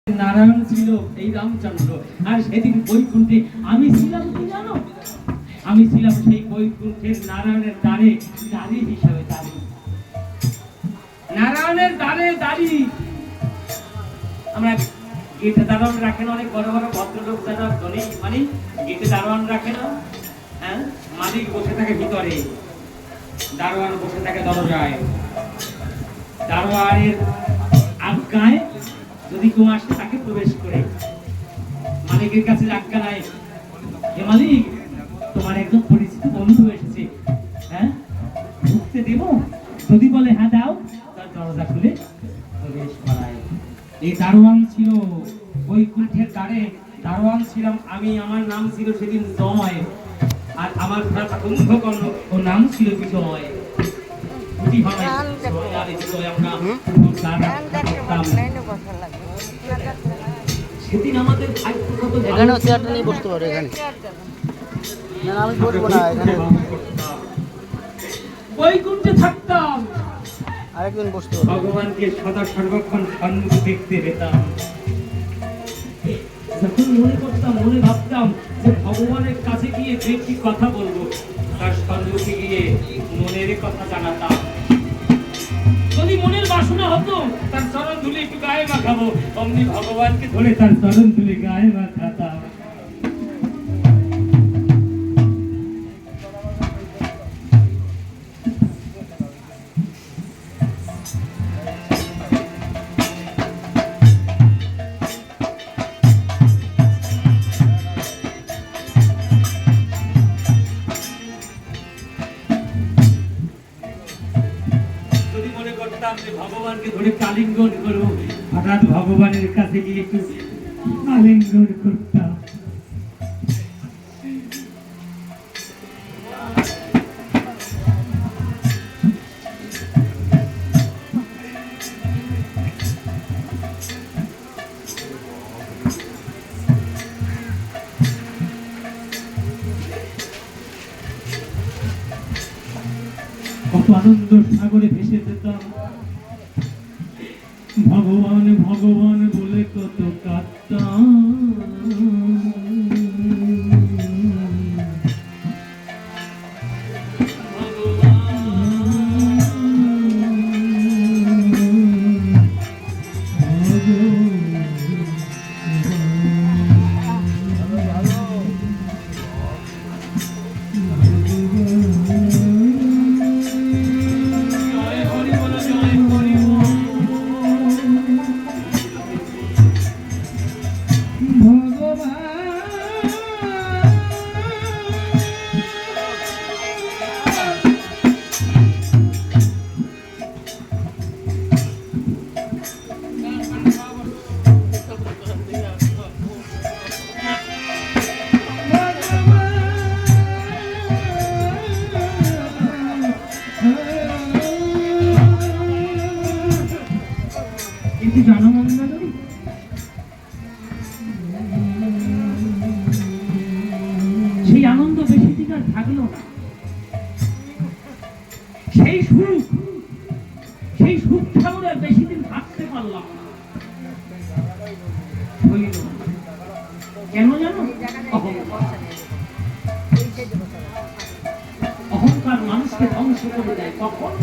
নারায়ণ ছিল এই রামচন্দ্র, আর সেদিন বৈকুণ্ঠে আমি ছিলাম কি জানো? আমি ছিলাম সেই বৈকুণ্ঠের নারায়ণের দ্বারে দাঁড়ি হিসাবে দাঁড়ি, নারায়ণের দ্বারে দাঁড়ি। আমরা গেটে দারোয়ান রাখেন, অনেক বড় বড় ভদ্রলোক যারা ধনী মানে গেটে দারোয়ান রাখে না, হ্যাঁ, মালিক বসে থাকে ভিতরে, দারোয়ান বসে থাকে দরজায়। দারোয়ানের আজ্ঞায় যদি কেউ আসে তাকে প্রবেশ করে, মালিকের কাছে আজ্ঞা নাই, হে মালিক তোমার একজন পরিচিত বন্ধু এসেছে, হ্যাঁ ঢুকতে দেব? যদি বলে হ্যাঁ দাও, তার দরজা খুলে প্রবেশ করায়। এই দারোয়ান ছিল বৈকুণ্ঠের দ্বারে, দারোয়ান ছিলাম আমি, আমার নাম ছিল সেদিন জয়, আর আমার ভ্রাতা কুম্ভকর্ণ, ওর নাম ছিল বিজয়। সেদিন আমাদের এখানেও চেয়ারটা নিয়ে বসতে পারো, এখানে না আমি বসবো না, এখানে বৈকুণ্ঠে থাকতাম, আরেকজন বসতে পারো। ভগবানকে সদা সর্বক্ষণ সম্মুখে দেখতে পেতাম। যখন মনে করতাম, মনে ভাবতাম যে ভগবানের কাছে গিয়ে দেখি কথা বলবো, তার সম্মুখে গিয়ে মনের কথা জানাতাম। যদি মনের বাসনা হতো তার চরণ ধুলি একটু গায়ে মাখাবো, অমনি ভগবানকে ধরে তার চরণ ধুলি গায়ে মাখাতাম। ভগবানকে ধরে আলিঙ্গন করবো, হঠাৎ ভগবানের কাছে গিয়ে একটু আলিঙ্গন করতাম। কত আনন্দ সাগরে ভেসে যেতাম, ভগবান ভগবান বলে কত কাঁদতাম। কিন্তু জানো মন্দাদরি, সেই আনন্দ বেশি দিন আর থাকলো না। সেই সুখ ঠাকুর আর বেশি দিন থাকতে পারলাম না। কেন জানো? অহংকার মানুষকে ধ্বংস করে দেয়। কখন?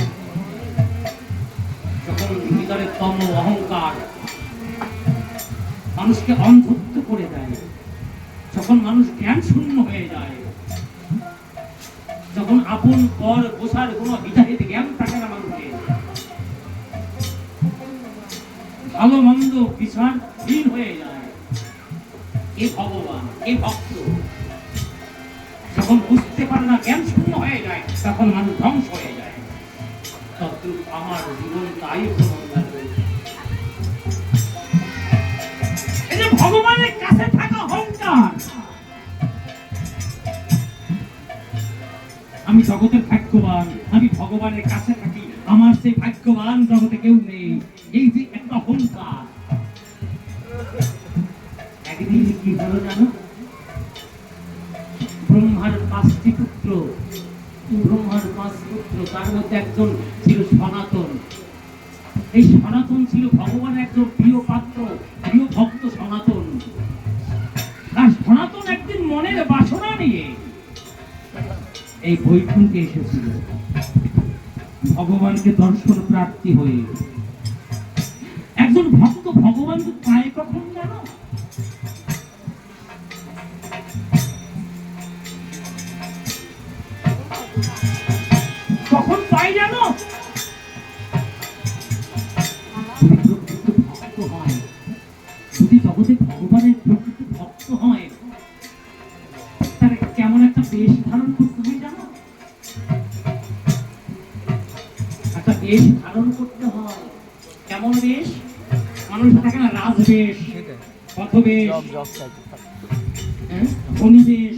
যখন ভিতরে তম অহংকার মানুষকে অন্ধত্ব করে দেয়, যখন মানুষ জ্ঞান শূন্য হয়ে যায়, যখন আপন পর বোঝার কোনো হিতাহিত জ্ঞান থাকে না মানুষের, ভালো মন্দ বিচারহীন হয়ে যায়, এ ভগবান এ ভক্ত যখন বুঝতে পারে না, জ্ঞান শূন্য হয়ে যায়, তখন মানুষ ধ্বংস হয়ে যায়। তদ্রূপ আমার জীবন তাই এই যে ভগবানের কাছে থাকা অহংকার। আমি জগতের ভাগ্যবান, আমি ভগবানের কাছে থাকি, আমার সেই ভাগ্যবান জগতে কেউ নেই, এই যে একটা অহংকার। একদিন কি হলো জানো? ব্রহ্মার 5টি পুত্র, ব্রহ্মার 5 পুত্র, তার মধ্যে একজন ছিল সনাতন। এই সনাতন ছিল ভগবানের একজন প্রিয় পাত্র, প্রিয় ভক্ত। বৈকুণ্ঠে এসেছিল ভগবানকে দর্শন প্রাপ্তি হয়ে। একজন ভক্ত ভগবানকে পায় কখন জানো? কখন পায় জানো? যদি প্রকৃত ভক্ত হয়, যদি জগতে ভগবানের প্রকৃত ভক্ত হয়, তার কেমন একটা বেশ ধারণ করতে হয় জানো? একটা বেশ ধারণ করতে হয়। কেমন বেশ? মানুষ থাকে না, রাজবেশ, পথবেশ, ধনীবেশ,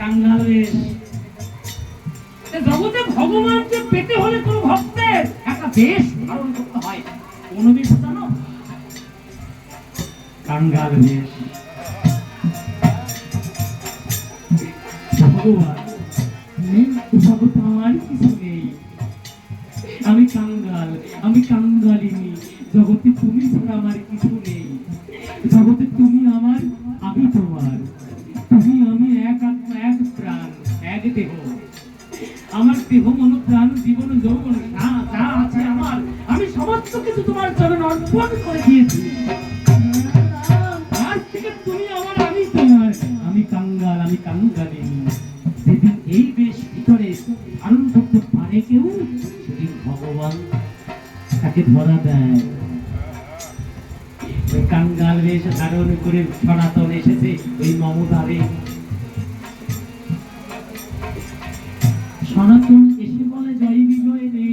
কাঙ্গাল বেশ। জগতে ভগবানকে পেতে হলে কোন ভক্তের একটা বেশ ধারণ করতে হয়। কোন বেশ জানো? কাঙ্গাল বেশ। ভগবান জগতে আমার কিছু নেই, আমি কাঙ্গাল, আমি কাঙ্গালিনী, জগতে তুমি ছাড়া আমার কিছু নেই। জগতে তুমি আমার, আমি তোমার, তুমি আমি এক আত্মা, এক প্রাণ, এক দেহ। আমার দেহ মন প্রাণ জীবন যৌবন যা যা আছে আমার, আমি সমস্ত কিছু তোমার চরণে অর্পণ করে দিয়েছি। আজ থেকে তুমি আমার, আমি তোমার, আমি কাঙ্গাল, আমি কাঙ্গালিনী। যেদিন এই বেশ ভিতরে ধারণ করতে পারে কেউ, সেদিন ভগবান তাকে ধরা দেয়। ওই কাঙ্গাল বেশ ধারণ করে সনাতন এসেছে ওই মমতারে। সনাতন এসে বলে, জয় বিজয় রে।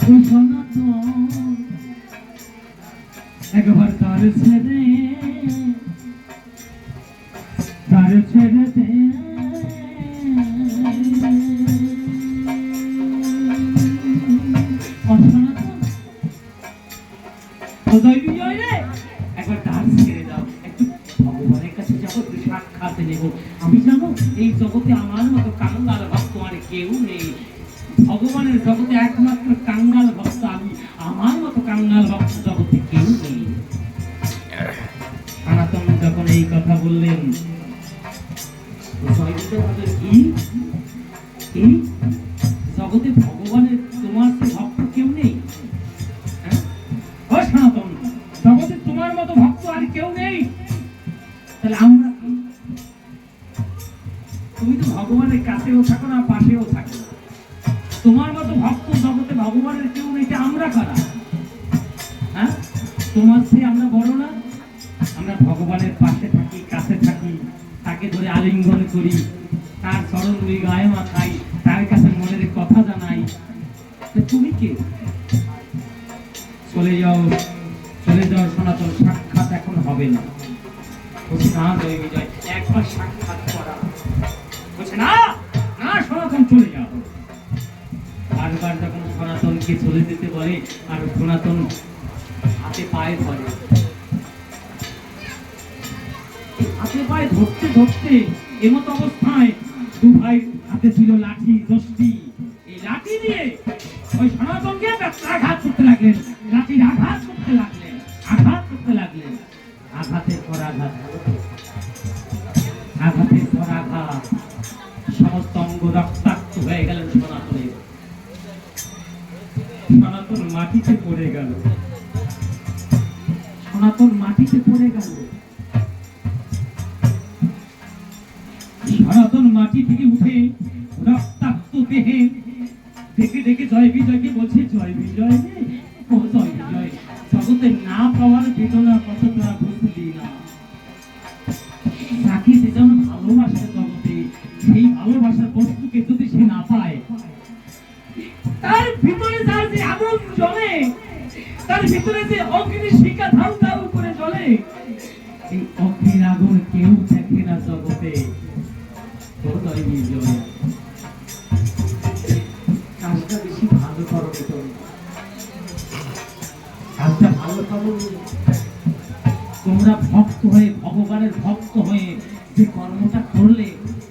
ওই সনাতন একবার তার ছেড়ে দে। অসনাতন জয় বিজয় রে, একবার তার ছেড়ে দাও, একটু ভগবানের কাছে যাবো, একটু সাক্ষাৎ নেব। আমি জানো এই জগতে আমার মতো কাঙ্গাল ভক্ত আর কেউ নেই। ভগবানের জগতে একমাত্র কাঙ্গাল ভক্ত আমি, আমার মতো কাঙ্গাল ভক্ত জগতে কেউ নেই। সনাতন যখন এই কথা বললেন, জগতে ভগবানের তোমার সে ভক্ত কেউ নেই? ও সনাতন, জগতে তোমার মতো ভক্ত আর কেউ নেই, তাহলে আমরা, তুমি তো ভগবানের কাছেও থাকো না, পাশেও থাকো না। তোমার মতো ভক্ত জগতে ভগবানের কেউ নেই, আমরা কারা? হ্যাঁ, তোমার চেয়ে আমরা বড় না? আমরা ভগবানের পাশে থাকি, কাছে থাকি, তাকে ধরে আলিঙ্গন করি, তার চরণ ধরে গায়ে মাখাই, তার কাছে মনের কথা জানাই। তুমি কে? চলে যাও, চলে যাও সনাতন, সাক্ষাৎ এখন হবে না। বলছে না জয় বিজয়, একবার সাক্ষাৎ করা। বলছে না না সনাতন, চলে যাও। বারবার যখন সনাতনকে চলে যেতে বলে, আর সনাতন হাতে পায়ে ধরে, হাতে পায়ে ধরতে ধরতে এমত অবস্থায় দু ভাই হাতে ছিল লাঠি, যষ্টি। এই লাঠি দিয়ে ওই সনাতনকে আঘাত করতে লাগলেন, লাঠির আঘাত করতে লাগলেন, আঘাত করতে লাগলেন। আঘাতের পর আঘাত, আঘাতের পর আঘাত, সমস্ত অঙ্গ রক্তাক্ত হয়ে গেলেন সনাতনের। সনাতন মাটিতে পড়ে গেল, সনাতন মাটিতে পড়ে গেল। সনাতন মাটি থেকে উঠে রক্তাক্ত দেহে ডেকে ডেকে জয় বিজয়কে বলছে, জয় বিজয় রে, ও জয় বিজয়, জগতে না পাওয়ার বেদনা কত তোরা বুঝলি না। তাকে যে যেন ভালোবাসে জগতে, সেই ভালোবাসার বস্তুকে যদি সে না পায়, তার ভিতরে যার যে আগুন জ্বলে, তার ভিতরে যে অগ্নি শিখা ধাউ ধাউ করে জ্বলে, এই অগ্নির আগুন কেউ দেখে না জগতে। কাজটা বেশি ভালো করো, কাজটা ভালো করো। তোমরা ভক্ত হয়ে, ভগবানের ভক্ত হয়ে যে কর্মটা করলে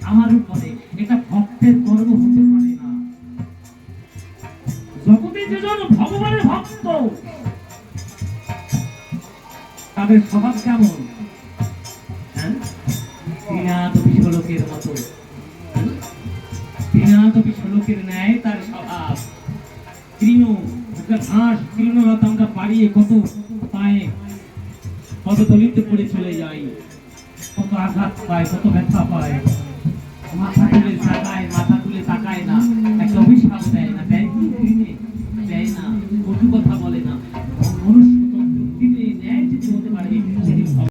আমার উপরে, এটা ভক্তের কর্ম হতে পারে না। জগতে যেজন ভগবানের ভক্ত, তাদের স্বভাব কেমন? হ্যাঁ, তৃণাতপি শোলকের মতো, তৃণাতপি শোলকের ন্যায় তার স্বভাব। তৃণ একটা ঘাস, তৃণলতা আমরা পাড়িয়ে কত পায়ে কত দলিত করে চলে যাই, কত আঘাত পায়, কত ব্যথা পায়, মাথা তুলে জাগায়, মাথা